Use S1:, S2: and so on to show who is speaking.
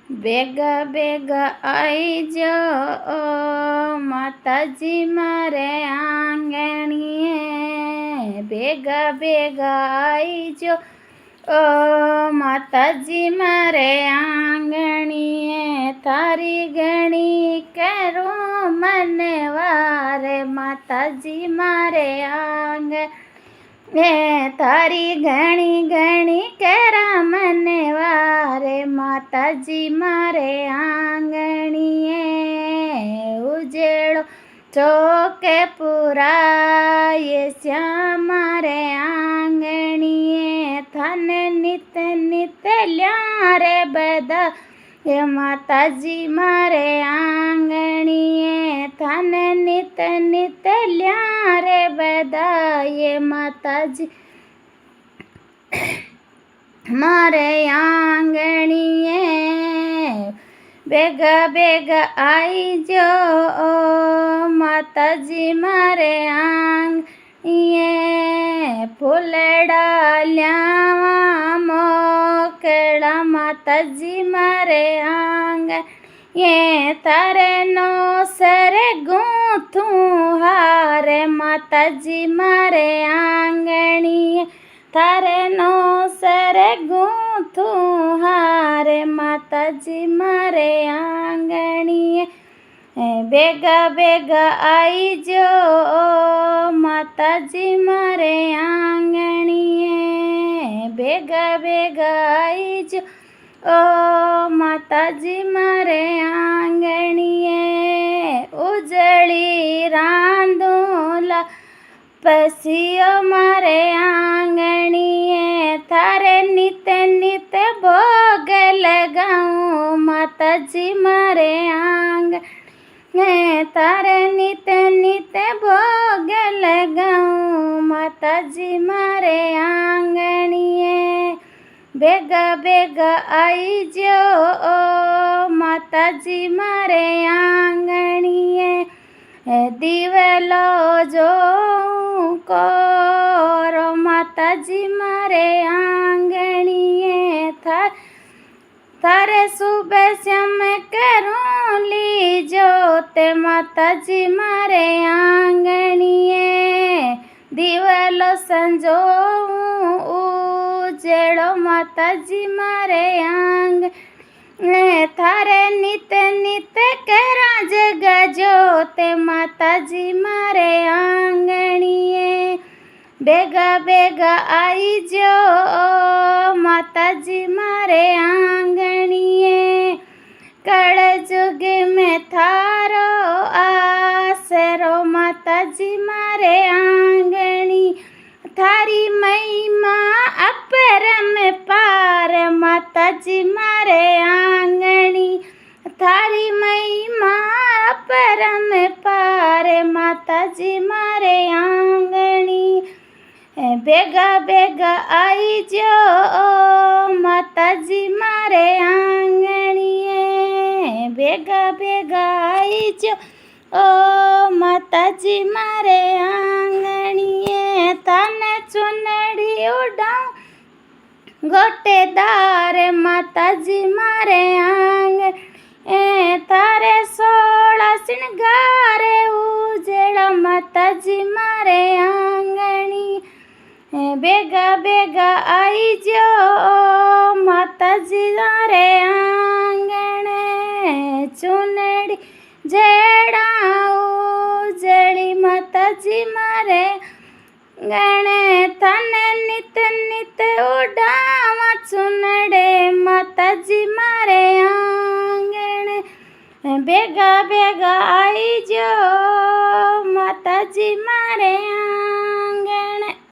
S1: ભેગા ભેગા આઈજો માતાજી મારે આંગણીએ, ભેગા ભેગા આઈજો માતાજી મારે આંગણીએ, તારી ગણી કરું મને વારે માતાજી મારે આંગણે, તારી ઘણી ઘણી કરા મને વારે માતાજી મારે આંગણીએ, ઉજેડો ચોકે પુરાય શ્યામ મારે આંગણીએ, થને નિત નિત લ્યારે બધા એ માતાજી મારે આંગણીએ, થને નિત નિત લ્યારે બધા એ માતાજી મારે આંગણીએ, ભેગા ભેગા આઈજો માતાજી મારે આંગણીએ, ફૂલડા લ્યાવા મોકળા માતાજી મારે આંગણીએ, તારે નો સરે ગૂંથું હારે માતાજી મારે આંગણીએ, તારે નો સરે ગૂંથું હારે માતાજી મારે આંગણીએ, ભેગા ભેગા આઈજો માતાજી મારે આંગણીએ, ભેગા ભેગા આઈજો માતાજી મારે આંગણીએ, ઉજળી રાંધુલા પસીઓ મારે આંગણીએ, તારે નિત નિત ભોગ લગાઉં માતાજી મારે આંગણે, તારે નિત નિત ભોગ લગાઉં માતાજી મારે આંગણીએ, ભેગા ભેગા આઈજો માતાજી મારે આંગણીએ, દીવેલો જોઉં કરો માતાજી મારે આંગણીએ, તારે સુબહ શ્યામ કરું લીજો તે માતાજી મારે આંગણીએ, દીવેલો સંજોઉં ઉજેડો માતાજી મારે આંગણે, તારે નિત નિત કરા જગજો તે માતાજી મારે આંગણીએ, ભેગા ભેગા આઈજો માતાજી મારે આંગણીએ, કળજુગ મેં થારો આસરો માતાજી મારે આંગણી, થારી મહિમા અપરમ પાર માતાજી મારે આંગણી, થારી મહિમા અપરમ પાર માતાજી મારે આંગણી, ભેગા ભેગા આઈજો માતાજી મારે આંગણીએ, ભેગા ભેગા આઈજો માતાજી મારે આંગણીએ, તને ચુનડી ઉડાઉં ગોટેદાર માતાજી મારે આંગણે, તારે 16 શણગારે ઉજેડા માતાજી મારે આંગણી, ભેગા ભેગા આઈજો માતાજી મારે આંગણે, ચુનડી જેડા ઉજળી માતાજી મારે ગણે, તને નિત નિત ઉડાવા ચુનડે માતાજી મારે આંગણે, ભેગા ભેગા આઈજો માતાજી મારે આંગણે.